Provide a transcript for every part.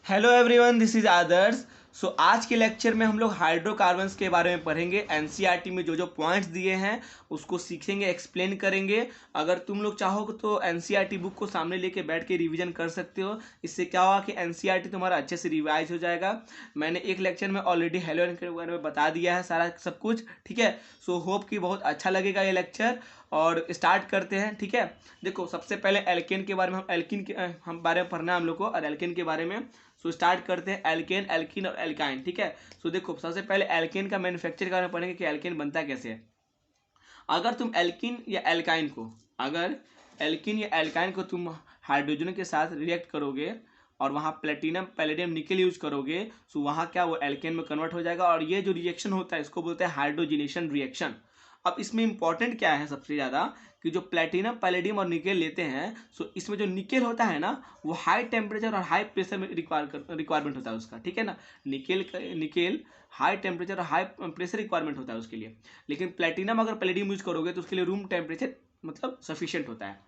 Hello everyone, this is आदर्श। सो आज के lecture में हम लोग हाइड्रोकार्बन्स के बारे में पढ़ेंगे। एनसीईआरटी में जो पॉइंट्स दिए हैं उसको सीखेंगे, एक्सप्लेन करेंगे। अगर तुम लोग चाहो तो एनसीईआरटी बुक को सामने लेके बैठ के रिवीजन कर सकते हो। इससे क्या होगा कि एनसीईआरटी तुम्हारा अच्छे से रिवाइज हो जाएगा। मैंने एक लेक्चर में ऑलरेडी हेलो के बारे में बता दिया है सारा सब कुछ, ठीक है। सो होप कि बहुत अच्छा लगेगा ये लेक्चर और स्टार्ट करते हैं, ठीक है। देखो, सबसे पहले एल्केन के बारे में हम बारे में पढ़ना है हम लोग को, और एल्केन के बारे में। सो स्टार्ट करते हैं एल्केन, एल्कीन और एल्काइन, ठीक है। सो देखो, सबसे पहले एल्केन का मैन्युफैक्चर के बारे में पढ़ेंगे कि एल्केन बनता कैसे है। अगर तुम एल्कीन या एल्काइन को तुम हाइड्रोजन के साथ रिएक्ट करोगे और वहाँ प्लेटिनम, पैलेडियम, निकल यूज करोगे, तो वहाँ क्या वो एल्केन में कन्वर्ट हो जाएगा। और ये जो रिएक्शन होता है इसको बोलते हैं हाइड्रोजिनेशन रिएक्शन। अब इसमें इंपॉर्टेंट क्या है सबसे ज़्यादा, कि जो प्लेटिनम, पैलेडियम और निकेल लेते हैं, सो इसमें जो निकेल होता है ना, वो हाई टेम्परेचर और हाई प्रेशर में रिक्वायरमेंट होता है उसका, ठीक है ना। निकेल हाई टेम्परेचर और हाई प्रेशर रिक्वायरमेंट होता है उसके लिए। लेकिन प्लेटिनम अगर पैलेडियम यूज करोगे तो उसके लिए रूम टेम्परेचर मतलब सफिशियंट होता है।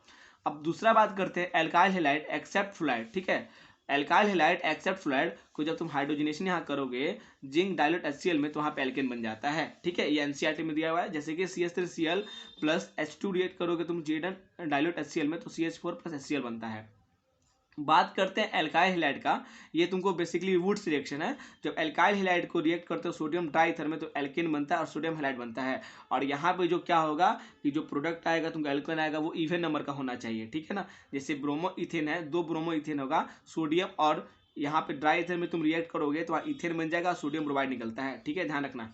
अब दूसरा बात करते हैं एल्काइल हैलाइड एक्सेप्ट फ्लोराइड, ठीक है। एल्काइल हैलाइड एक्सेप्ट फ्लोराइड को जब तुम हाइड्रोजनेशन यहाँ करोगे जिंक डाइल्यूट HCl में, तो वहाँ पे एल्केन बन जाता है, ठीक है। ये एनसीईआरटी में दिया हुआ है। जैसे कि CH3Cl प्लस H2 रिएक्ट करोगे तुम Zn डाइल्यूट HCl में, तो CH4 प्लस HCl बनता है। बात करते हैं एल्काइल हैलाइड का। ये तुमको बेसिकली वुड्स रिएक्शन है। जब एल्काइल हैलाइड को रिएक्ट करते हो सोडियम डाइथर में, तो एल्केन बनता है और सोडियम हैलाइड बनता है। और यहाँ पे जो क्या होगा कि जो प्रोडक्ट आएगा तुमको एल्केन आएगा, वो इवन नंबर का होना चाहिए, ठीक है ना। जैसे ब्रोमो इथेन है, 2 ब्रोमो इथेन होगा, सोडियम और यहाँ पे ड्राई ईथर में तुम रिएक्ट करोगे तो वहाँ इथेन बन जाएगा, सोडियम ब्रोमाइड निकलता है, ठीक है, ध्यान रखना।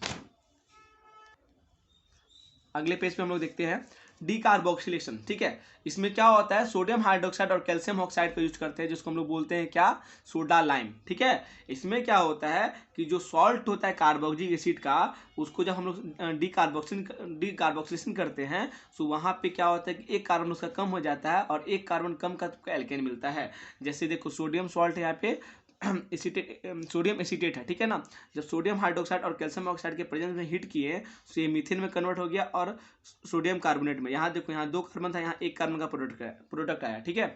अगले पेज पे हम लोग देखते हैं डीकार्बोक्सिलेशन, ठीक है। इसमें क्या होता है, सोडियम हाइड्रोक्साइड और कैल्शियम ऑक्साइड का यूज करते हैं, जिसको हम लोग बोलते हैं क्या, सोडा लाइम, ठीक है। इसमें क्या होता है कि जो सॉल्ट होता है कार्बोक्सिलिक एसिड का, उसको जब हम लोग डीकार्बोक्सिलेशन करते हैं, तो वहाँ पे क्या होता है कि एक कार्बन उसका कम हो जाता है और एक कार्बन कम का तुमको एल्केन मिलता है। जैसे देखो, सोडियम सॉल्ट यहाँ पे सोडियम एसीटेट है, ठीक है ना। जब सोडियम हाइड्रोक्साइड और कैल्शियम ऑक्साइड के प्रेजेंस में हीट किए तो ये मीथेन में कन्वर्ट हो गया और सोडियम कार्बोनेट में। यहाँ देखो, यहाँ 2 कार्बन था, यहाँ 1 कार्बन का प्रोडक्ट आया, ठीक है।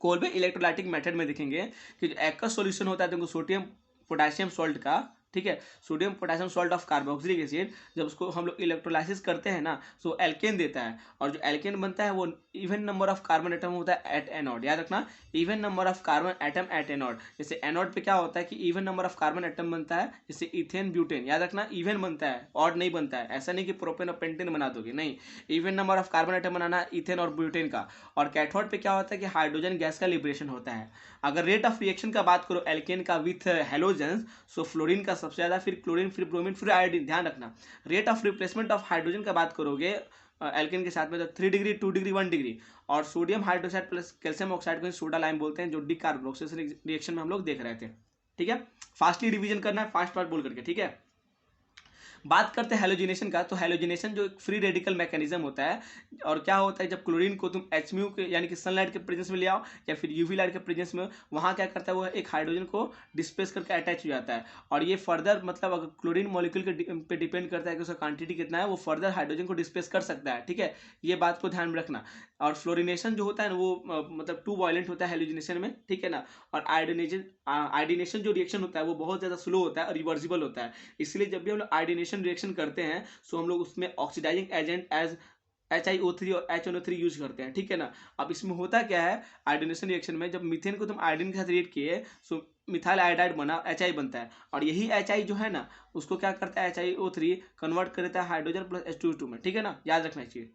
कोलबे इलेक्ट्रोलाइटिक मेथड में देखेंगे कि जो एक्वस सॉल्यूशन होता है तुमको सोडियम पोटेशियम सॉल्ट का, ठीक है, sodium potassium salt of carboxylic acid, जब उसको हम लोग इलेक्ट्रोलाइसिस करते हैं ना, तो एल्केन देता है। और जो एल्केन बनता है वो even number of carbon atom होता है एट एनोड, याद रखना, even number of carbon atom at anode. जैसे एनोड पे क्या होता है कि even number of carbon atom बनता है, जैसे इथेन ब्यूटेन, याद रखना, इवन बनता है, ऑड नहीं बनता है। ऐसा नहीं कि प्रोपेन और पेंटेन बना दोगे, नहीं, even number of carbon atom बनाना है इथेन और ब्यूटेन का। और कैथोड पे क्या होता है कि हाइड्रोजन गैस का लिबरेशन होता है। अगर रेट ऑफ रिएक्शन का बात करो एल्केन का विथ हेलोजेंस, सो फ्लोरीन का सबसे ज़्यादा, फिर क्लोरीन, फिर ब्रोमीन, फिर आयोडीन, ध्यान रखना। Rate of replacement of hydrogen का बात करोगे एल्केन के साथ में, तो 3 डिग्री, 2 डिग्री, 1 डिग्री। और sodium hydroxide plus calcium oxide को सोडा लाइम बोलते हैं, जो डीकार्बोक्सिलेशन रिएक्शन में हम लोग देख रहे थे, ठीक है। फास्टली रिवीजन करना है, फास्ट फास्ट बोल करके, ठीक है। बात करते हैं हेलोजिनेशन का। तो हेलोजिनेशन जो एक फ्री रेडिकल मैकेनिज्म होता है, और क्या होता है जब क्लोरीन को तुम HMU के यानी कि सनलाइट के प्रेजेंस में ले आओ या फिर UV लाइट के प्रेजेंस में, वहाँ क्या करता है वो एक हाइड्रोजन को डिस्प्लेस करके अटैच हो जाता है। और ये फर्दर मतलब अगर क्लोरीन मॉलिक्यूल के पे डिपेंड करता है कि उसका क्वांटिटी कितना है, वो फर्दर हाइड्रोजन को डिस्प्लेस कर सकता है, ठीक है। ये बात को ध्यान में रखना। और फ्लोरिनेशन जो होता है ना, वो मतलब 2 वॉयलेंट होता है हेलोजिनेशन में, ठीक है ना। और आयोडीनेशन जो रिएक्शन होता है वो बहुत ज़्यादा स्लो होता है और रिवर्सिबल होता है। इसलिए जब भी हम लोग आयोडीनेशन रिएक्शन करते हैं, सो हम लोग उसमें ऑक्सीडाइजिंग एजेंट एज HiO3 और HNO3 यूज करते हैं, ठीक है ना। अब इसमें होता क्या है, आयोडीनेशन रिएक्शन में जब मीथेन को तुम आयोडीन के साथ रिएक्ट किए, सो मिथाइल आयोडाइड बना, HI बनता है। और यही HI जो है ना, उसको क्या करता है, HiO3 कन्वर्ट कर देता है हाइड्रोजन प्लस H2O2 में, ठीक है ना, याद रखना चाहिए।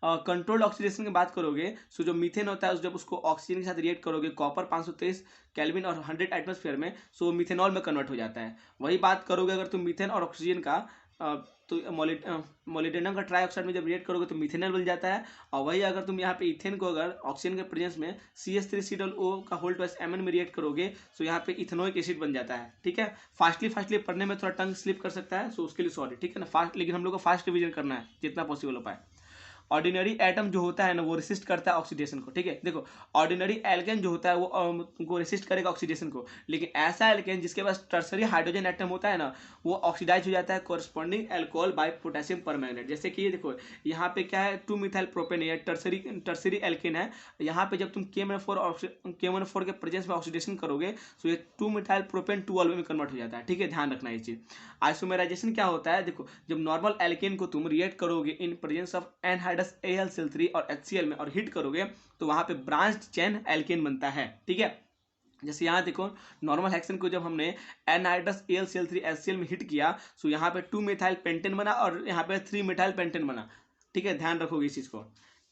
कंट्रोल्ड ऑक्सीडेशन की बात करोगे, सो जो मीथेन होता है जब उसको ऑक्सीजन के साथ रिएक्ट करोगे कॉपर 523 केल्विन और 100 एटमॉस्फेयर में, सो मिथेनॉल में कन्वर्ट हो जाता है। वही बात करोगे अगर तुम मीथेन और ऑक्सीजन का, तो मोलिब्डेनम का ट्राईऑक्साइड में जब रिएक्ट करोगे तो मिथेनॉल बन जाता है। और वही अगर तुम यहाँ पे इथेन को अगर ऑक्सीजन के प्रेजेंस में CH3COO का होल प्लस Mn में रिएक्ट करोगे, तो यहाँ पे इथेनोइक एसिड बन जाता है, ठीक है। फास्टली पढ़ने में थोड़ा टंग स्लिप कर सकता है, सो उसके लिए सॉरी, ठीक है ना। फास्ट, लेकिन हम लोग को फास्ट रिवीजन करना है जितना पॉसिबल हो पाए। ऑर्डिनरी एटम जो होता है ना वो रेसिस्ट करता है ऑक्सीडेशन को, ठीक है। देखो ऑर्डिनरी एल्केन जो होता है वो तुमको रेसिस्ट करेगा ऑक्सीडेशन को, लेकिन ऐसा एल्केन जिसके पास टर्सरी हाइड्रोजन एटम होता है ना वो ऑक्सीडाइज हो जाता है corresponding alcohol by potassium permanganate. जैसे कि ये देखो यहाँ पे क्या है 2-मिथाइल प्रोपेन, ये टर्सरी एल्केन है। यहाँ पे जब तुम KMnO4 के प्रेजेंस में ऑक्सीडेशन करोगे तो ये 2-मिथाइल प्रोपेन 2 में कन्वर्ट हो जाता है, ठीक है, ध्यान रखना ये चीज। आइसोमेराइजेशन क्या होता है, देखो जब नॉर्मल एल्केन को तुम रिएक्ट करोगे इन प्रेजेंस ऑफ एनहाइड्रस AlCl3 और HCl में और हिट करोगे तो वहां पे ब्रांच्ड चेन एल्केन बनता है, ठीक है। जैसे यहाँ देखो नॉर्मल हेक्सेन को जब हमने एनहाइड्रस AlCl3 HCl में हिट किया तो यहाँ पे 2-मिथाइल पेंटेन बना और यहाँ पे 3-मिथाइल पेंटेन बना, ठीक है, ध्यान रखोगे इस चीज को।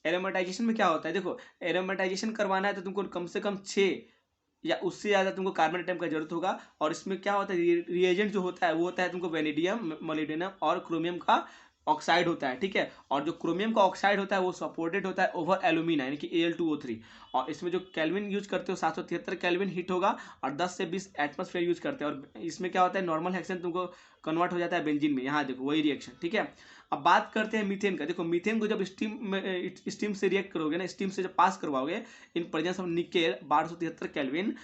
एरोमेटाइजेशन में क्या होता है, देखो एरोमेटाइजेशन करवाना है तो तुमको कम से कम 6 या उससे ज़्यादा तुमको कार्बन एटम का जरूरत होगा। और इसमें क्या होता है रिएजेंट जो होता है वो होता है तुमको वेनेडियम, मोलिब्डेनम और क्रोमियम का ऑक्साइड होता है, ठीक है। और जो क्रोमियम का ऑक्साइड होता है वो सपोर्टेड होता है ओवर एल्यूमिना यानी कि Al2O3। और इसमें जो केल्विन यूज करते हो 773 केल्विन हीट होगा और 10 से 20 एटमॉस्फेयर यूज करते हैं। और इसमें क्या होता है नॉर्मल हेक्सेन तुमको कन्वर्ट हो जाता है बेंजीन में, यहाँ देखो वही रिएक्शन, ठीक है। अब बात करते हैं मीथेन का। देखो मीथेन को जब स्टीम से रिएक्ट करोगे ना, स्टीम से जब पास करवाओगे इन presence of nickel 1273 kelvin.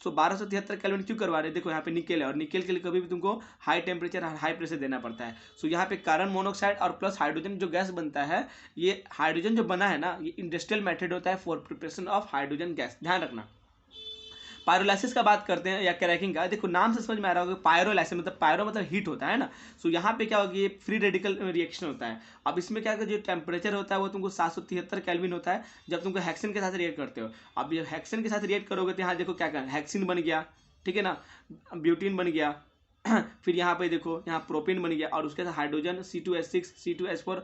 So 1273 kelvin क्यों करवा रहे हैं, देखो यहाँ पे निकेल है और निकेल के लिए कभी भी तुमको हाई टेम्परेचर हाई प्रेशर देना पड़ता है। सो यहाँ पे कार्बन मोनोऑक्साइड और प्लस हाइड्रोजन जो गैस बनता है, ये हाइड्रोजन जो बना है ना ये इंडस्ट्रियल मेथड होता है for preparation of hydrogen gas, ध्यान रखना। पायरोलाइसिस का बात करते हैं या क्रैकिंग का, देखो नाम से समझ में आ रहा होगा पायरोलाइसिस मतलब पायरो मतलब हीट होता है ना। सो यहाँ पे क्या होगी ये फ्री रेडिकल रिएक्शन होता है। अब इसमें क्या जो टेम्परेचर होता है वो तुमको 773 केल्विन होता है जब तुमको हेक्सेन के साथ रिएक्ट करते हो। अब ये हेक्सेन के साथ रिएक्ट करोगे तो यहाँ देखो क्या करना, हेक्सिन बन गया, ठीक है ना, ब्यूटीन बन गया फिर यहाँ पे देखो यहाँ प्रोपेन बन गया और उसके साथ हाइड्रोजन C2H6 C2H4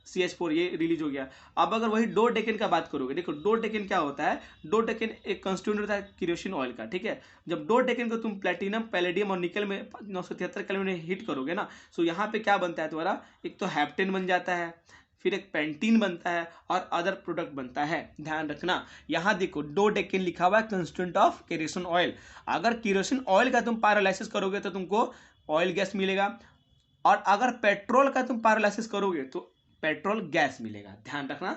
CH4 ये रिलीज हो गया। अब अगर वही डोडेकेन का बात करोगे, देखो डोडेकेन क्या होता है, डोडेकेन एक कंस्टिट्यूएंट होता है केरोसिन ऑयल का, ठीक है। जब डोडेकेन को तुम प्लेटिनम पैलेडियम और निकल में 973 केल्विन में हिट करोगे ना, सो यहाँ पे क्या बनता है तुम्हारा, एक तो हेप्टेन बन जाता है, फिर एक पेंटीन बनता है और अदर प्रोडक्ट बनता है, ध्यान रखना। यहाँ देखो डोडेकेन लिखा हुआ है कंस्टिट्यूएंट ऑफ केरोसिन ऑयल। अगर केरोसिन ऑयल का तुम पायरोलाइसिस करोगे तो तुमको ऑयल गैस मिलेगा और अगर पेट्रोल का तुम पायरोलाइसिस करोगे तो पेट्रोल गैस मिलेगा, ध्यान रखना।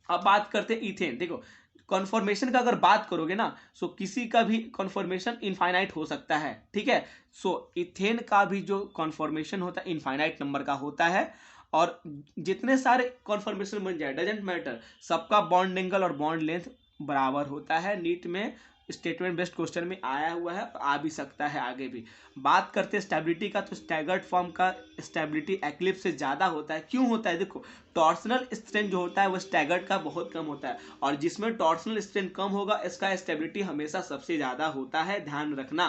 अब बात करते हैं इथेन। देखो कॉन्फॉर्मेशन का अगर बात करोगे ना सो किसी का भी कॉन्फॉर्मेशन इनफाइनाइट हो सकता है, ठीक है। सो इथेन का भी जो कॉन्फॉर्मेशन होता है इनफाइनाइट नंबर का होता है और जितने सारे कॉन्फॉर्मेशन बन जाए डजेंट मैटर, सबका बॉन्ड एंगल और बॉन्ड लेंथ बराबर होता है। नीट में स्टेटमेंट बेस्ड क्वेश्चन में आया हुआ है, आ भी सकता है आगे भी। बात करते हैं स्टेबिलिटी का, तो स्टैगर्ड फॉर्म का स्टेबिलिटी एक्लिप्स से ज़्यादा होता है। क्यों होता है, देखो टॉर्सनल स्ट्रेंथ जो होता है वो स्टैगर्ड का बहुत कम होता है और जिसमें टॉर्सनल स्ट्रेंथ कम होगा इसका स्टेबिलिटी हमेशा सबसे ज़्यादा होता है, ध्यान रखना।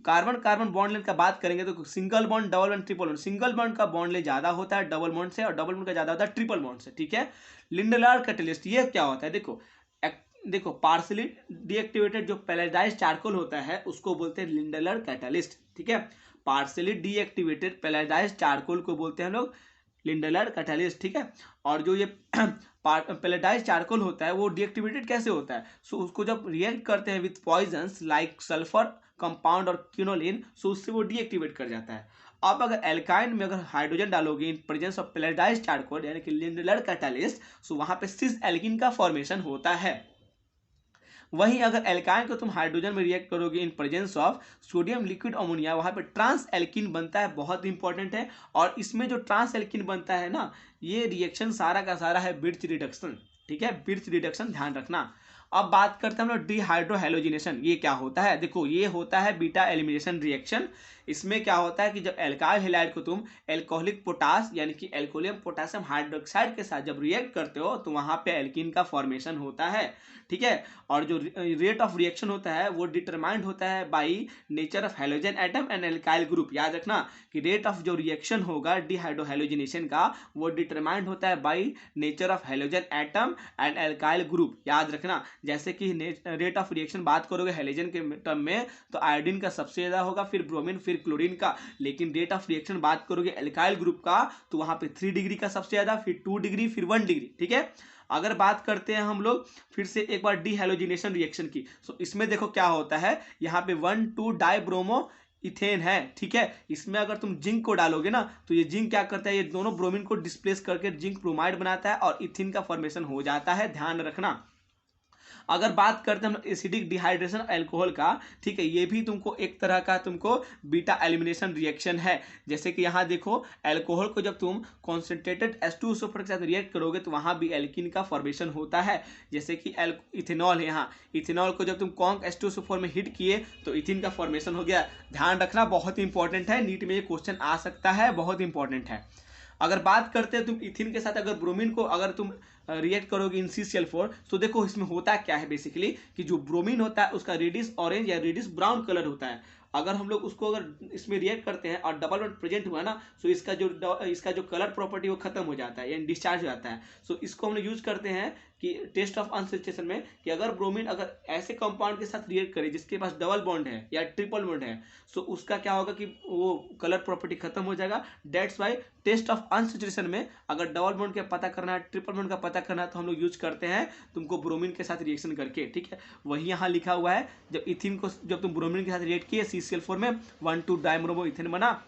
कार्बन कार्बन बॉन्ड लेंथ का बात करेंगे तो single bond, double bond, triple bond. Single bond का बॉन्ड लेंथ ज्यादा होता है डबल बॉन्ड से और डबल बॉन्ड का ज्यादा होता है ट्रिपल बॉन्ड से, ठीक है। लिंडलार कैटलिस्ट ये क्या होता है, देखो पार्सली डीएक्टिवेटेड जो पैलेडाइज्ड चारकोल होता है उसको बोलते हैं लिंडलर कैटलिस्ट, ठीक है। पार्सली डीएक्टिवेटेड पैलेडाइज्ड चारकोल को बोलते हैं लोग लिंडलर कैटलिस्ट, ठीक है। और जो ये पैलेडाइज्ड चारकोल होता है वो डीएक्टिवेटेड कैसे होता है, सो उसको जब रिएक्ट करते हैं with poisons like sulphur compound और क्विनोलिन सो उससे वो डीएक्टिवेट कर जाता है। अब अगर एल्काइन में अगर हाइड्रोजन डालोगे इन प्रेजेंस ऑफ पैलेडाइज्ड चारकोल यानी कि लिंडलर कैटलिस्ट सो वहां पे सिस एल्किन का फॉर्मेशन होता है। वहीं अगर एल्काइन को तुम हाइड्रोजन में रिएक्ट करोगे इन presence of sodium liquid ammonia वहां पे ट्रांस एल्किन बनता है, बहुत इंपॉर्टेंट है। और इसमें जो ट्रांस एल्किन बनता है ना ये रिएक्शन सारा का सारा है बिर्च रिडक्शन, ठीक है, बिर्च रिडक्शन, ध्यान रखना। अब बात करते हैं हम लोग डिहाइड्रोहेलोजिनेशन। ये क्या होता है, देखो ये होता है बीटा एलिमिनेशन रिएक्शन। इसमें क्या होता है कि जब एल्काइल हैलाइड को तुम एल्कोहलिक पोटास यानी कि एल्कोहलियम पोटेशियम हाइड्रोक्साइड के साथ जब रिएक्ट करते हो तो वहां पे एल्कीन का फॉर्मेशन होता है, ठीक है। और जो रेट ऑफ रिएक्शन होता है वो डिटरमाइंड होता है by nature of halogen atom and alkyl group. याद रखना कि रेट ऑफ जो रिएक्शन होगा डिहाइड्रोहेलोजिनेशन का वो डिटरमाइंड होता है by nature of halogen atom and alkyl group, याद रखना। जैसे कि रेट ऑफ रिएक्शन बात करोगे हैलोजन के टर्म में तो आयोडीन का सबसे ज्यादा होगा, फिर ब्रोमीन, फिर क्लोरीन का। लेकिन रेट ऑफ रिएक्शन बात करोगे एल्काइल ग्रुप का तो वहां पे 3 डिग्री का सबसे ज्यादा, फिर 2 डिग्री, फिर 1 डिग्री, ठीक है। अगर बात करते हैं हम लोग फिर से एक बार डिहैलोजिनेशन रिएक्शन की, तो इसमें देखो क्या होता है, यहाँ पे 1,2 डाइब्रोमो इथेन है, ठीक है। इसमें अगर तुम जिंक को डालोगे ना तो ये जिंक क्या करता है, ये दोनों ब्रोमीन को डिस्प्लेस करके जिंक ब्रोमाइड बनाता है और इथिन का फॉर्मेशन हो जाता है, ध्यान रखना। अगर बात करते हैं हम एसिडिक डिहाइड्रेशन अल्कोहल का, ठीक है, ये भी तुमको एक तरह का तुमको बीटा एलिमिनेशन रिएक्शन है। जैसे कि यहाँ देखो, अल्कोहल को जब तुम कॉन्सेंट्रेटेड H2SO4 के साथ रिएक्ट करोगे तो वहां भी एल्कीन का फॉर्मेशन होता है। जैसे कि इथेनॉल है, यहाँ इथेनॉल को जब तुम कॉन्क H2SO4 में हिट किए तो इथिन का फॉर्मेशन हो गया। ध्यान रखना, बहुत इंपॉर्टेंट है, नीट में ये क्वेश्चन आ सकता है, बहुत इंपॉर्टेंट है। अगर बात करते हैं तुम इथिन के साथ अगर ब्रोमीन को अगर तुम रिएक्ट करोगे इन CCl4, तो देखो इसमें होता क्या है बेसिकली कि जो ब्रोमीन होता है उसका रेडिश ऑरेंज या रेडिश ब्राउन कलर होता है। अगर हम लोग उसको अगर इसमें रिएक्ट करते हैं और डबल बॉन्ड प्रेजेंट हुआ ना, तो इसका जो कलर प्रॉपर्टी वो खत्म हो जाता है, यानी डिस्चार्ज हो जाता है। सो इसको हम लोग यूज करते हैं कि टेस्ट ऑफ अनसैचुरेशन में, कि अगर ब्रोमीन अगर ऐसे कंपाउंड के साथ रिएक्ट करे जिसके पास डबल बॉन्ड है या ट्रिपल बॉन्ड है, सो उसका क्या होगा कि वो कलर प्रॉपर्टी खत्म हो जाएगा। That's why test of unsaturation में अगर डबल बॉन्ड का पता करना है, ट्रिपल बॉन्ड का पता करना है, तो हम लोग यूज करते हैं तुमको ब्रोमीन के साथ रिएक्शन करके, ठीक है। वही यहाँ लिखा हुआ है, जब तुम ब्रोमीन के साथ रिएक्ट किए CCl4 में 1,2-डाइब्रोमो इथेन बना,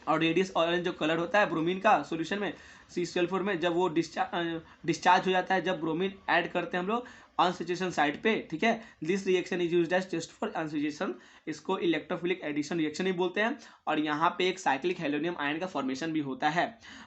और रेडियस ऑरेंज जो कलर होता है ब्रोमीन का सॉल्यूशन में CCl4 में, जब वो डिस्चार्ज हो जाता है, जब ब्रोमीन ऐड करते हैं हम लोग अनसैचुरेशन साइड पे, ठीक है, this reaction is used as test for unsaturation. इसको इलेक्ट्रोफिलिक एडिशन रिएक्शन ही बोलते हैं। और यहाँ पे एक साइक्लिक हेलोनियम आयन का फॉर्मेशन भी होता है।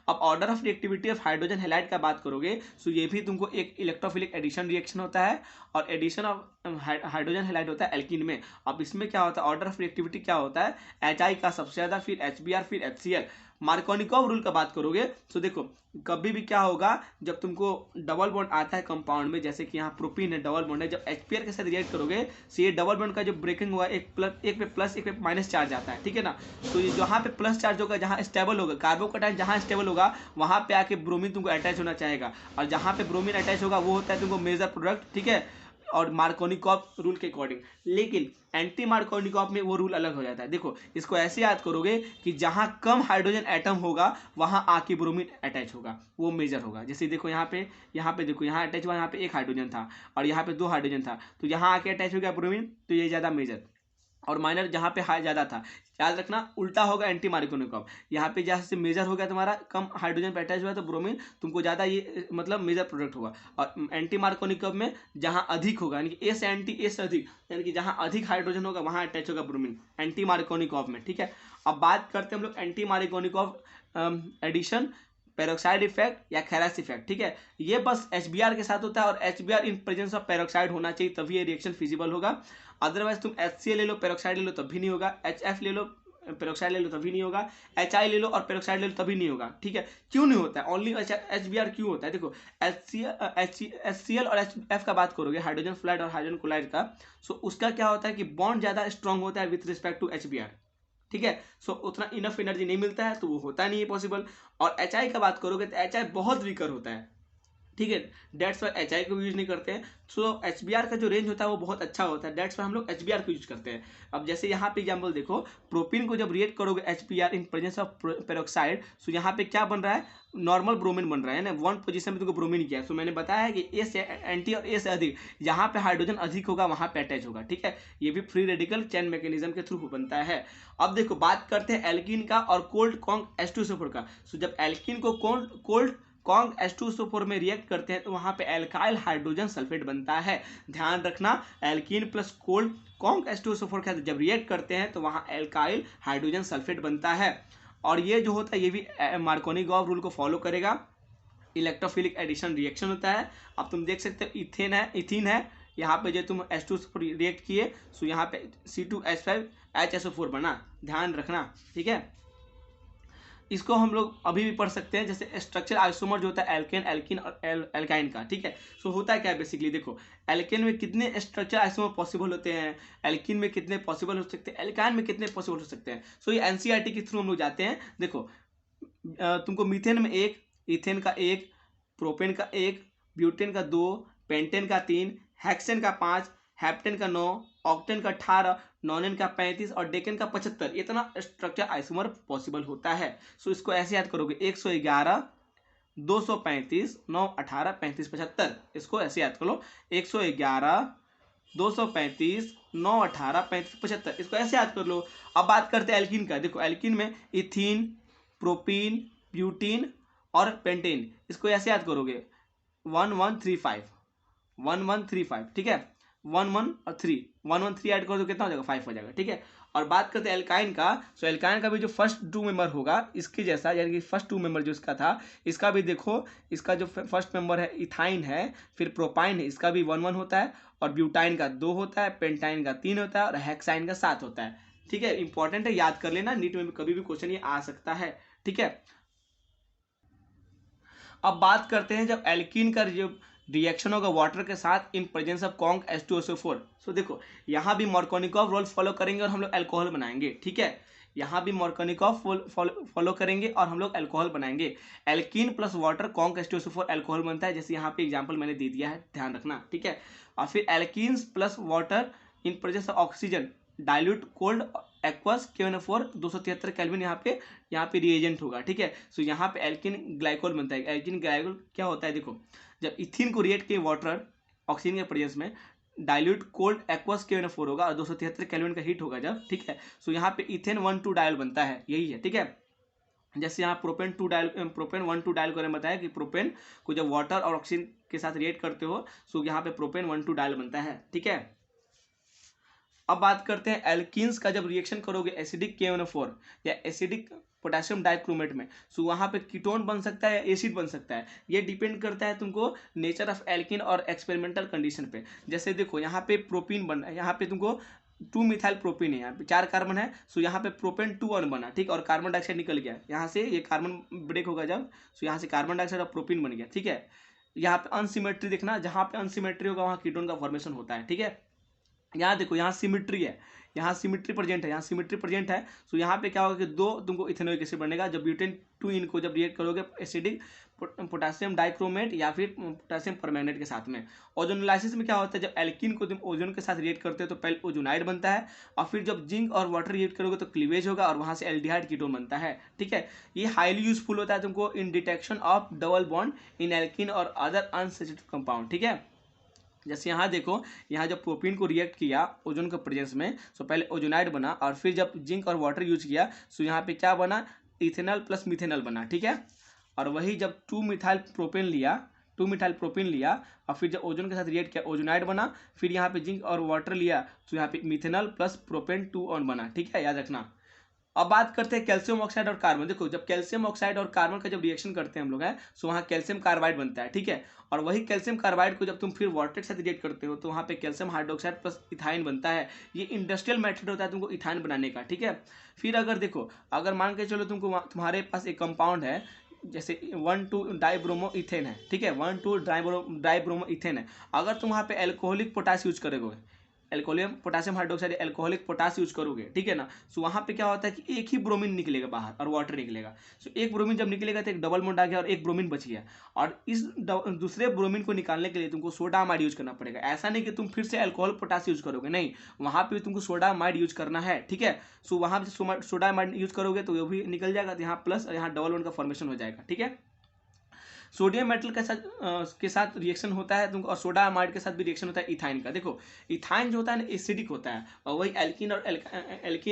अब order of reactivity of hydrogen halide का बात करोगे तो ये भी तुमको एक इलेक्ट्रोफिलिक एडिशन रिएक्शन होता है, और एडिशन ऑफ हाइड्रोजन हैलाइड होता है एल्कीन में। अब इसमें क्या होता है, ऑर्डर ऑफ रिएक्टिविटी क्या होता है, HI का सबसे ज्यादा, फिर HBr, फिर HCl। मार्कोनिकॉव रूल का बात करोगे तो देखो, कभी भी क्या होगा जब तुमको डबल बॉन्ड आता है कंपाउंड में, जैसे कि यहाँ प्रोपीन है, डबल बॉन्ड है, जब HPr के साथ रिएक्ट करोगे तो ये डबल बॉन्ड का जो ब्रेकिंग हुआ एक पे प्लस एक पे माइनस चार्ज आता है, ठीक है ना। तो ये जहाँ पे प्लस चार्ज होगा, जहाँ स्टेबल होगा कार्बोकटायन, जहाँ स्टेबल होगा वहाँ पे आके ब्रोमीन तुमको अटैच होना चाहेगा, और जहाँ पे ब्रोमीन अटैच होगा वो होता है तुमको मेजर प्रोडक्ट, ठीक है, और मार्कोनिकॉव रूल के अकॉर्डिंग। लेकिन एंटी मार्कोनिकॉव में वो रूल अलग हो जाता है। देखो इसको ऐसे याद करोगे कि जहां कम हाइड्रोजन एटम होगा वहां आके ब्रोमीन अटैच होगा, वो मेजर होगा। जैसे देखो यहाँ पे देखो, यहाँ अटैच हुआ, यहाँ पे 1 हाइड्रोजन था और यहाँ पे 2 हाइड्रोजन था, तो यहाँ आके अटैच हो गया ब्रोमीन, तो ये ज्यादा मेजर, और माइनर जहाँ पे हाई ज्यादा था, याद रखना उल्टा होगा एंटी मार्कोनिकॉव। यहाँ पे जहाँ से मेजर हो गया तुम्हारा, कम हाइड्रोजन पे अटैच हुआ तो ब्रोमीन तुमको ज्यादा ये मतलब मेजर प्रोडक्ट होगा। और एंटी मार्कोनिकॉव में जहाँ अधिक होगा, यानी कि ए से एंटी, ए से अधिक, यानी कि जहाँ अधिक हाइड्रोजन होगा वहाँ अटैच होगा ब्रोमीन एंटी मार्कोनिकॉव में, ठीक है। अब बात करते हैं हम लोग anti Markovnikov addition, peroxide effect या खेरास इफेक्ट, ठीक है। ये बस HBr के साथ होता है, और HBr in presence of peroxide होना चाहिए तभी ये रिएक्शन फिजिबल होगा। अदरवाइज तुम HCl ले लो, पेरोक्साइड ले लो, तब भी नहीं होगा। HF ले लो, पेरोक्साइड ले लो, तभी नहीं होगा। HI ले लो और पेरोक्साइड ले लो, तभी नहीं होगा, ठीक है। क्यों नहीं होता है, ओनली HBr क्यों होता है? देखो HCl और HF का बात करोगे, हाइड्रोजन फ्लाइड और हाइड्रोजन क्लोराइड का, सो उसका क्या होता है कि बॉन्ड ज्यादा स्ट्रॉन्ग होता है विथ रिस्पेक्ट टू HBr, ठीक है। सो उतना इनफ एनर्जी नहीं मिलता है, तो वो होता नहीं है पॉसिबल। और HI का बात करोगे तो HI बहुत वीकर होता है, ठीक है। डेट्स वाई HI को यूज नहीं करते हैं। सो HBr का जो रेंज होता है वो बहुत अच्छा होता है, डेट्स वाई हम लोग HBr को यूज करते हैं। अब जैसे यहाँ पे एग्जाम्पल देखो, प्रोपीन को जब रिएक्ट करोगे HBr in presence of peroxide, so यहाँ पे क्या बन रहा है, नॉर्मल ब्रोमीन बन रहा है ना, 1 पोजीशन में तुमको ब्रोमीन किया। सो मैंने बताया है कि ए से एंटी और ए से अधिक, जहाँ पे हाइड्रोजन अधिक होगा वहाँ पे अटैच होगा, ठीक है। ये भी फ्री रेडिकल चेन मैकेनिज्म के थ्रू बनता है। अब देखो बात करते हैं एल्कीन का और कोल्ड कॉन्क H2SO4 का। सो जब एल्कीन को कोल्ड कॉन्क H2SO4 में रिएक्ट करते हैं तो वहां पे एल्काइल हाइड्रोजन सल्फेट बनता है। ध्यान रखना, alkene plus cold conc H2SO4 के साथ जब रिएक्ट करते हैं तो वहां एल्काइल हाइड्रोजन सल्फेट बनता है। और ये जो होता है ये भी मार्कोनिकॉव रूल को फॉलो करेगा, इलेक्ट्रोफिलिक एडिशन रिएक्शन होता है। अब तुम देख सकते हो इथीन है, यहाँ पे जो तुम H2SO4 रिएक्ट किए, सो यहाँ पे C2H5HSO4 बना, ध्यान रखना, ठीक है। इसको हम लोग अभी भी पढ़ सकते हैं, जैसे स्ट्रक्चर आइसोमर जो होता है एल्केन, एल्कीन और एल्काइन का, ठीक है। सो होता है क्या बेसिकली, देखो एल्केन में कितने स्ट्रक्चर आइसोमर पॉसिबल होते हैं, एल्कीन में कितने पॉसिबल हो सकते हैं, एल्काइन में कितने पॉसिबल हो सकते हैं। सो ये NCERT के थ्रू हम लोग जाते हैं। देखो तुमको मीथेन में 1, इथेन का 1, प्रोपेन का 1, ब्यूटेन का 2, पेंटेन का 3, हेक्सेन का 5, हेप्टेन का 9, ऑक्टेन का 18, नॉनेन का 35 और डेकेन का 75, इतना स्ट्रक्चर आइसोमर पॉसिबल होता है। सो इसको ऐसे याद करोगे, 111, 235, 9, 18, 35, 75, इसको ऐसे याद कर लो, 111, 235, 9, 18, 35, 75, इसको ऐसे याद कर लो। अब बात करते हैं एल्कीन का। देखो एल्कीन में इथीन, प्रोपीन, ब्यूटीन और पेंटेन, इसको ऐसे याद करोगे 1135, 1135, ठीक है। 11 और 3, 113 ऐड कर दो कितना हो जाएगा, 5 हो जाएगा, ठीक है। और बात करते हैं एल्काइन का। सो एल्काइन का भी जो फर्स्ट 2 मेंबर होगा इसके जैसा, यानी कि फर्स्ट 2 मेंबर जो इसका था, इसका भी देखो, इसका जो फर्स्ट मेंबर है इथाइन है, फिर प्रोपाइन है, इसका भी 1 1 होता है, और ब्यूटाइन का 2 होता है, पेंटाइन का 3 होता है, और हेक्साइन का 7 होता है, ठीक है। इंपॉर्टेंट है, याद कर लेना, नीट में भी कभी भी क्वेश्चन ये आ सकता है, ठीक है। अब बात करते हैं जब एल्कीन का जो रिएक्शन होगा वाटर के साथ इन प्रेजेंस ऑफ कॉन्क H2SO4। सो देखो यहाँ भी मार्कोनिकॉफ रूल फॉलो करेंगे और हम लोग अल्कोहल बनाएंगे, ठीक है। यहाँ भी मार्कोनिकॉफ फॉलो करेंगे और हम लोग अल्कोहल बनाएंगे। Alkene plus water conc H2SO4 alcohol बनता है, जैसे यहाँ पे एग्जाम्पल मैंने दे दिया है, ध्यान रखना, ठीक है। और फिर alkenes plus water in presence of oxygen dilute cold aqueous KNO4 273 kelvin, यहाँ पे रिएजेंट होगा, ठीक है। सो यहाँ पे एल्किन ग्लाइकोल बनता है। एल्किन ग्लाइकोल क्या होता है, देखो जब इथिन को रिएक्ट के वाटर ऑक्सीजन के प्रेजेंस में डाइल्यूट कोल्ड एक्वस KNO4 होगा और 273 केल्विन का हीट होगा जब, ठीक है। सो यहाँ पे इथेन 1,2 डायल बनता है, यही है, ठीक है। जैसे यहाँ प्रोपेन 1,2 डायल करें, बताया कि प्रोपेन को जब वाटर और ऑक्सीजन के साथ रिएक्ट करते हो, सो यहाँ पे प्रोपेन 1,2 डायल बनता है, ठीक है। अब बात करते हैं एल्कीन्स का जब रिएक्शन करोगे एसिडिक KNO4 या एसिडिक पोटेशियम डाइक्रोमेट में, सो वहाँ पे कीटोन बन सकता है या एसिड बन सकता है, ये डिपेंड करता है तुमको नेचर ऑफ एल्कीन और एक्सपेरिमेंटल कंडीशन पे। जैसे देखो यहाँ पे प्रोपीन बन रहा है, यहाँ पे तुमको 2 मिथाइल प्रोपीन है, यहाँ पे 4 कार्बन है, सो यहाँ पे प्रोपेन 2 1 बना, ठीक, और कार्बन डाइऑक्साइड निकल गया यहाँ से, ये कार्बन ब्रेक होगा जब, सो यहाँ से कार्बन डाइऑक्साइड और प्रोपीन बन गया, ठीक है। यहाँ पे अनसिमेट्री देखना, जहाँ पे अनसिमेट्री होगा वहाँ कीटोन का फॉर्मेशन होता है, ठीक है। यहाँ देखो यहाँ सिमिट्री है, यहाँ सिमिट्री प्रेजेंट है, यहाँ सिमिट्री प्रेजेंट है, सो यहाँ पे क्या होगा कि 2 तुमको इथेनोइक एसिड बनेगा जब ब्यूटेन 2 इनको जब रिएक्ट करोगे एसिडिक पोटेशियम डाइक्रोमेट या फिर पोटेशियम परमैंगनेट के साथ में। ओजोनोलाइसिस में क्या होता है, जब एल्कीन को तुम ओजोन के साथ रिएक्ट करते हो तो पहले ओजोनाइड बनता है, और फिर जब जिंक और वाटर रिएक्ट करोगे तो क्लीवेज होगा और वहाँ से एल्डिहाइड कीटोन बनता है, ठीक है। ये हाईली यूजफुल होता है तुमको in detection of double bond in alkene और अदर अनसैचुरेटेड कंपाउंड, ठीक है। जैसे यहाँ देखो, यहाँ जब प्रोपीन को रिएक्ट किया ओजोन के प्रेजेंस में, सो पहले ओजोनाइड बना, और फिर जब जिंक और वाटर यूज किया, सो यहाँ पे क्या बना, इथेनॉल प्लस मिथेनॉल बना, ठीक है। और वही जब 2 मिथाइल प्रोपेन लिया और फिर जब ओजोन के साथ रिएक्ट किया ओजोनाइड बना, फिर यहाँ पे जिंक और वाटर लिया, तो यहाँ पे मिथेनॉल प्लस प्रोपेन 2 ऑन बना, ठीक है, याद रखना। अब बात करते हैं कैल्शियम ऑक्साइड और कार्बन। देखो जब कैल्शियम ऑक्साइड और कार्बन का जब रिएक्शन करते हैं हम लोग हैं, सो वहाँ कैल्शियम कार्बाइड बनता है, ठीक है। और वही कैल्शियम कार्बाइड को जब तुम फिर वाटर के साथ रिएक्ट करते हो तो वहाँ पे कैल्शियम हाइड्रोक्साइड प्लस इथाइन बनता है। ये इंडस्ट्रियल मेथड होता है तुमको इथाइन बनाने का, ठीक है। फिर अगर देखो, अगर मान के चलो तुमको तुम्हारे पास एक कंपाउंड है, जैसे 1,2 डाइब्रोमो इथेन है, ठीक है, 1,2 डाइब्रोमो इथेन है। अगर तुम वहाँ पे एल्कोहलिक पोटास यूज करोगे, alcoholic potassium hydroxide alcoholic potash use करोगे, ठीक है ना, सो वहाँ पे क्या होता है कि एक ही ब्रोमीन निकलेगा बाहर और वाटर निकलेगा। सो एक ब्रोमीन जब निकलेगा तो एक डबल बॉन्ड आ गया और एक ब्रोमीन बच गया, और इस दूसरे ब्रोमीन को निकालने के लिए तुमको सोडा अमाइड यूज करना पड़ेगा। ऐसा नहीं कि तुम फिर से एल्कोहल पोटास यूज करोगे, नहीं, वहाँ पे तुमको सोडा अमाइड यूज करना है, ठीक है। सो वहाँ पे सोडा अमाइड यूज करोगे तो वो भी निकल जाएगा, तो यहाँ प्लस और यहाँ डबल बॉन्ड का फॉर्मेशन हो जाएगा, ठीक है। सोडियम मेटल के साथ रिएक्शन होता है तुमको, और सोडा अमाइड के साथ भी रिएक्शन होता है इथाइन का। देखो इथाइन जो होता है ना एसिडिक होता है, और वही एल्कीन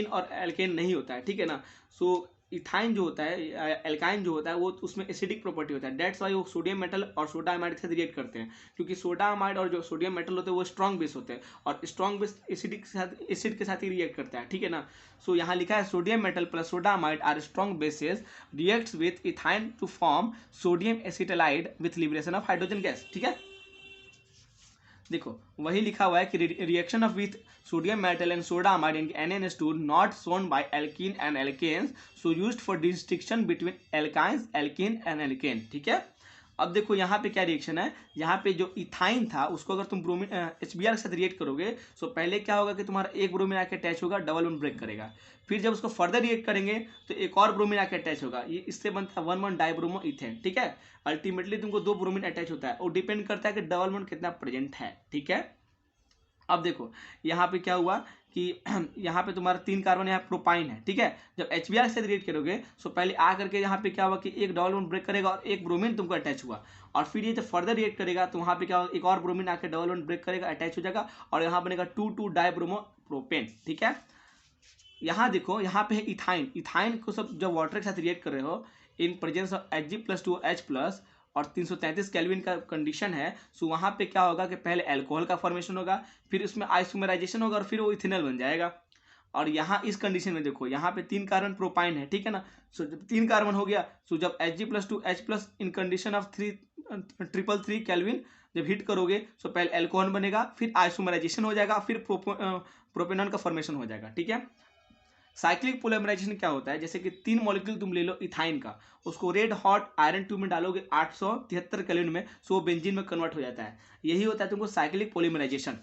और एल्केन नहीं होता है, ठीक है ना। सो इथाइन जो होता है, एल्काइन जो होता है, वो उसमें एसिडिक प्रॉपर्टी होता है, डेट्स वाई वो सोडियम मेटल और सोडा अमाइड के साथ रिएक्ट करते हैं, क्योंकि सोडा अमाइड और जो सोडियम मेटल होते हैं वो स्ट्रॉन्ग बेस होते हैं, और स्ट्रॉन्ग बेस एसिड के साथ ही रिएक्ट करता है, ठीक है ना। सो यहाँ लिखा है sodium metal plus soda amide are strong bases reacts with ethyne to form sodium acetylide with liberation of hydrogen gas, ठीक है। देखो वही लिखा हुआ है कि reaction of with sodium metal and soda amide in NaNH2 not shown by alkene and alkanes, so used for distinction between alkynes alkene and alkane, ठीक है। अब देखो यहाँ पे क्या रिएक्शन है, यहाँ पे जो इथाइन था उसको अगर तुम ब्रोमीन HBr के साथ रिएक्ट करोगे, सो पहले क्या होगा कि तुम्हारा एक ब्रोमीन आके अटैच होगा, डबल बॉन्ड ब्रेक करेगा, फिर जब उसको फर्दर रिएक्ट करेंगे तो एक और ब्रोमीन आके अटैच होगा, ये इससे बनता है 1,1 डाइब्रोमो इथेन, ठीक है। अल्टीमेटली तुमको 2 ब्रोमीन अटैच होता है, वो डिपेंड करता है कि डबल बॉन्ड कितना प्रेजेंट है, ठीक है। अब देखो यहाँ पे क्या हुआ कि यहाँ पे तुम्हारा 3 कार्बन यहाँ प्रोपाइन है, ठीक है। जब HBr से रिएक्ट करोगे, सो पहले आ करके यहाँ पे क्या हुआ कि एक डबल बॉन्ड ब्रेक करेगा और एक ब्रोमीन तुमको अटैच हुआ, और फिर ये जब फर्दर रिएक्ट करेगा तो वहाँ पे क्या होगा, एक और ब्रोमीन आके डबल बॉन्ड ब्रेक करेगा, अटैच हो जाएगा और यहाँ बनेगा 2,2 डाइब्रोमो प्रोपेन। ठीक है, यहाँ देखो यहाँ पे है इथाइन। इथाइन को सब जब वाटर के साथ रिएक्ट कर रहे हो इन प्रेजेंस ऑफ Hg+2H+ और 333 केल्विन का कंडीशन है, सो वहाँ पे क्या होगा कि पहले अल्कोहल का फॉर्मेशन होगा, फिर उसमें आइसोमराइजेशन होगा और फिर वो इथेनॉल बन जाएगा। और यहाँ इस कंडीशन में देखो यहाँ पे 3 कार्बन प्रोपाइन है, ठीक है ना। सो जब 3 कार्बन हो गया, सो जब Hg+2H+ in condition of 333 kelvin जब हीट करोगे, सो पहले अल्कोहल बनेगा, फिर आइसोमराइजेशन हो जाएगा, फिर प्रोपेनॉन का फॉर्मेशन हो जाएगा। ठीक है, साइक्लिक पोलिमराइजेशन क्या होता है, जैसे कि 3 मॉलिक्यूल तुम ले लो इथाइन का, उसको रेड हॉट आयरन ट्यूब में डालोगे 873 केल्विन में, सो बेंजीन में कन्वर्ट हो जाता है। यही होता है तुमको साइक्लिक पोलिमराइजेशन।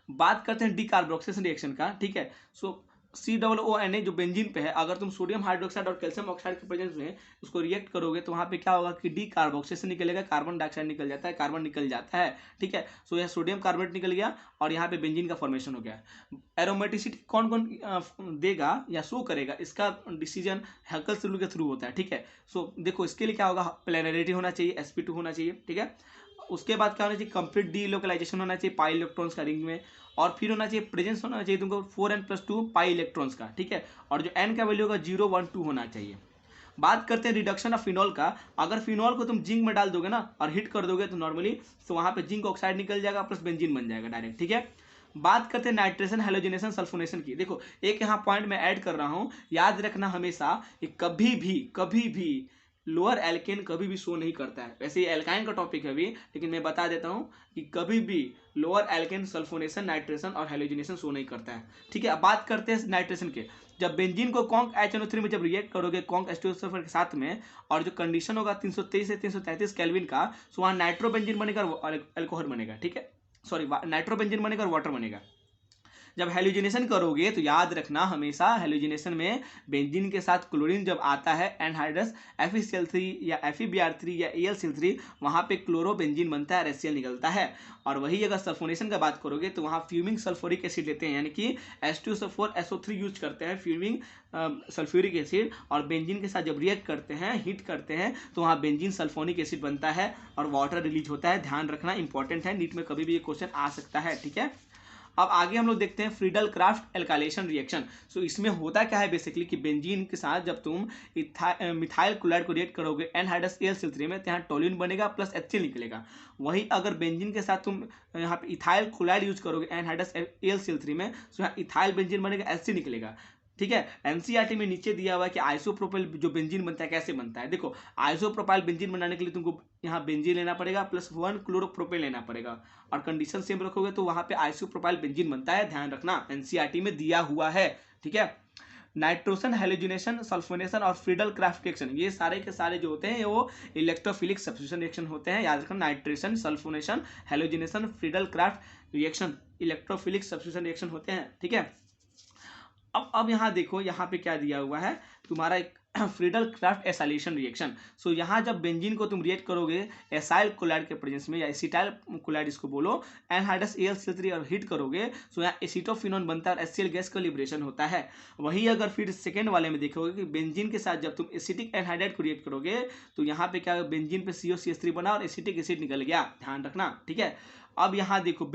बात करते हैं डीकार्बोक्सिलेशन रिएक्शन का। ठीक है, सो COONA जो बेंजीन पे है, अगर तुम सोडियम हाइड्रोक्साइड और कैल्शियम ऑक्साइड के प्रेजेंस में उसको रिएक्ट करोगे तो वहाँ पे क्या होगा कि डीकार्बोक्सिलेशन निकलेगा, कार्बन डाइऑक्साइड निकल जाता है, कार्बन निकल जाता है। ठीक है, सो यह सोडियम कार्बोनेट निकल गया और यहाँ पे बेंजीन का फॉर्मेशन हो गया। एरोमेटिसिटी कौन कौन देगा या शो करेगा, इसका डिसीजन हैकेल्स रूल के थ्रू होता है। ठीक है, सो देखो इसके लिए क्या होगा, प्लेनरिटी होना चाहिए, sp2 होना चाहिए। ठीक है, उसके बाद क्या होना चाहिए, कंप्लीट डीलोकलाइजेशन होना चाहिए पाई इलेक्ट्रॉन्स का रिंग में, और फिर होना चाहिए प्रेजेंस होना चाहिए तुमको 4n+2 पाई इलेक्ट्रॉन्स का। ठीक है, और जो n का वैल्यू होगा 0, 1, 2 होना चाहिए। बात करते हैं रिडक्शन ऑफ फिनॉल का। अगर फिनॉल को तुम जिंक में डाल दोगे ना और हीट कर दोगे तो नॉर्मली तो वहाँ पे जिंक ऑक्साइड निकल जाएगा प्लस बेंजीन बन जाएगा डायरेक्ट। ठीक है, बात करते हैं नाइट्रेशन, हेलोजिनेशन, सल्फोनेशन की। देखो एक यहाँ पॉइंट मैं ऐड कर रहा हूँ, याद रखना हमेशा कि कभी भी लोअर एल्केन कभी भी शो नहीं करता है। वैसे ये एल्काइन का टॉपिक है अभी, लेकिन मैं बता देता हूँ कि कभी भी लोअर एल्केन सल्फोनेशन, नाइट्रेशन और हेलोजिनेशन शो नहीं करता है। ठीक है, अब बात करते हैं नाइट्रेशन के। जब बेंजीन को कॉन्क HNO3 में जब रिएक्ट करोगे कॉन्क H2SO4 के साथ में, और जो कंडीशन होगा 323 से 333 केल्विन का, सो वहाँ नाइट्रोबेंजीन बनेगा और अल्कोहल बनेगा। ठीक है, सॉरी नाइट्रोबेंजीन बनेगा और वाटर बनेगा। जब हेलोजिनेशन करोगे तो याद रखना हमेशा हेलोजिनेशन में बेंजीन के साथ क्लोरीन जब आता है एनहाइड्रस FeCl3 या FeBr3 या AlCl3, वहाँ पे क्लोरोबेंजीन बनता है और HCl निकलता है। और वही अगर सल्फोनेशन का बात करोगे तो वहाँ फ्यूमिंग सल्फ्यूरिक एसिड लेते हैं, यानी कि H2SO4SO3 यूज करते हैं, फ्यूमिंग सल्फ्यूरिक एसिड, और बेंजीन के साथ जब रिएक्ट करते हैं, हीट करते हैं, तो वहाँ बेंजीन सल्फोनिक एसिड बनता है और वाटर रिलीज होता है। ध्यान रखना इंपॉर्टेंट है, नीट में कभी भी ये क्वेश्चन आ सकता है। ठीक है, अब आगे हम लोग देखते हैं फ्रीडल क्राफ्ट एल्काइलेशन रिएक्शन। सो इसमें होता क्या है बेसिकली कि बेंजीन के साथ जब तुम मिथाइल क्लोराइड को रिएक्ट करोगे एनहाइड्रस AlCl3 में, तो यहाँ टोल्यूइन बनेगा प्लस HCl निकलेगा। वही अगर बेंजीन के साथ तुम यहाँ पे इथाइल क्लोराइड यूज करोगे एनहाइड्रस AlCl3 में, तो यहाँ इथाइल बेंजीन बनेगा, HC निकलेगा। ठीक है, एनसीईआरटी में नीचे दिया हुआ है कि आइसोप्रोपाइल जो बेंजीन बनता है कैसे बनता है। देखो आइसोप्रोपाइल बेंजीन बनाने के लिए तुमको यहाँ बेंजीन लेना पड़ेगा प्लस 1 क्लोरोप्रोपेन लेना पड़ेगा, और कंडीशन सेम रखोगे तो वहाँ पे आइसोप्रोपाइल बेंजीन बनता है। ध्यान रखना एनसीईआरटी में दिया हुआ है। ठीक है, नाइट्रोसन, हेलोजिनेशन, सल्फोनेशन और फ्रीडल क्राफ्ट रिएक्शन, ये सारे के सारे जो होते हैं वो इलेक्ट्रोफिलिक सब्स्टिट्यूशन रिएक्शन होते हैं। याद रखना nitration, sulphonation, halogenation, Friedel craft reaction electrophilic substitution reaction होते हैं। ठीक है, अब यहाँ देखो यहाँ पे क्या दिया हुआ है तुम्हारा एक फ्रीडल क्राफ्ट एसाइलेशन रिएक्शन। सो यहाँ जब बेंजीन को तुम रिएक्ट करोगे एसाइल क्लोराइड के प्रेजेंस में या एसिटाइल क्लोराइड इसको बोलो एनहाइड्रस AlCl3 और हीट करोगे, सो यहाँ एसीटोफिनोन बनता है और HCl गैस का लिबरेशन होता है। वही अगर फिर सेकेंड वाले में देखोगे कि बेंजीन के साथ जब तुम एसिटिक एनहाइड्राइड को रिएक्ट करोगे तो यहाँ पे क्या बेंजीन पे COCH3 बना और एसिटिक एसिड निकल गया। ध्यान रखना। ठीक है, अब यहाँ देखो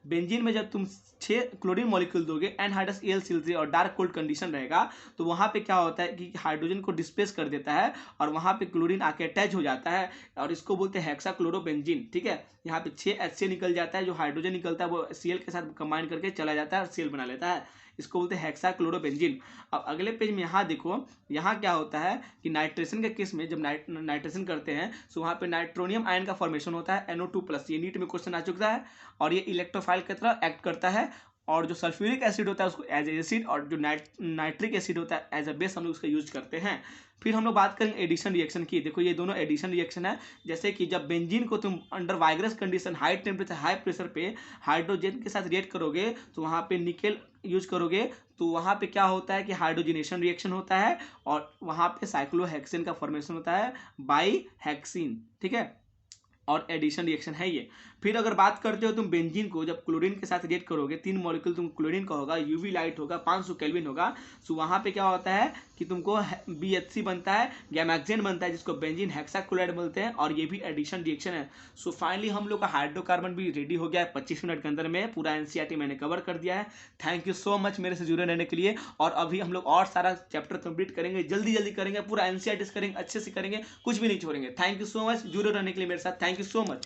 बेंजीन में जब तुम 6 क्लोरीन मॉलिक्यूल दोगे एनहाइड्रस AlCl3 और डार्क कोल्ड कंडीशन रहेगा, तो वहाँ पे क्या होता है कि हाइड्रोजन को डिस्प्लेस कर देता है और वहाँ पे क्लोरीन आके अटैच हो जाता है और इसको बोलते हैं हेक्साक्लोरोबेंजीन। ठीक है, यहाँ पे 6 HCl निकल जाता है, जो हाइड्रोजन निकलता है वो Cl के साथ कंबाइन करके चला जाता है और Cl बना लेता है, इसको बोलते हैं हेक्साक्लोरोबेंजीन। अब अगले पेज में यहाँ देखो, यहाँ क्या होता है कि नाइट्रेशन के केस में जब नाइट्रेशन करते हैं तो वहाँ पे नाइट्रोनियम आयन का फॉर्मेशन होता है NO2+। ये नीट में क्वेश्चन आ चुका है और ये इलेक्ट्रोफाइल की तरह एक्ट करता है, और जो सल्फ्यूरिक एसिड होता है उसको एज एसिड और जो नाइट्रिक एसिड होता है एज अ बेस हम लोग उसका यूज करते हैं। फिर हम लोग बात करेंगे एडिशन रिएक्शन की। देखो ये दोनों एडिशन रिएक्शन है, जैसे कि जब बेंजीन को तुम under vigorous condition high temperature high pressure पे हाइड्रोजन के साथ रिएक्ट करोगे तो वहाँ पे निकेल यूज करोगे तो वहाँ पे क्या होता है कि हाइड्रोजिनेशन रिएक्शन होता है और वहाँ पे साइक्लोहेक्सेन का फॉर्मेशन होता है बाई हेक्सिन। ठीक है, और एडिशन रिएक्शन है ये। फिर फिर अगर बात करते हो तुम बेंजीन को, जब क्लोरीन के साथ रिएक्ट करोगे, 3 मॉलिक्यूल तुम क्लोरीन का होगा, यूवी लाइट होगा, 500 केल्विन होगा, सो वहां पे क्या होता है कि तुमको BH3 बनता है, गैमेक्सेन बनता है जिसको बेंजीन हेक्साक्लोराइड बोलते हैं, और ये भी एडिशन रिएक्शन है। सो फाइनली हम लोग का हाइड्रोकार्बन भी रेडी हो गया है 25 मिनट के अंदर में। पूरा एनसीईआरटी मैंने कवर कर दिया है। थैंक यू सो मच मेरे से जुड़े रहने के लिए। और अभी हम लोग और सारा चैप्टर कंप्लीट करेंगे, जल्दी जल्दी करेंगे, पूरा एनसीईआरटी करेंगे, अच्छे से करेंगे, कुछ भी नहीं छोड़ेंगे। थैंक यू सो मच जुड़े रहने के लिए मेरे साथ। Thank you so much.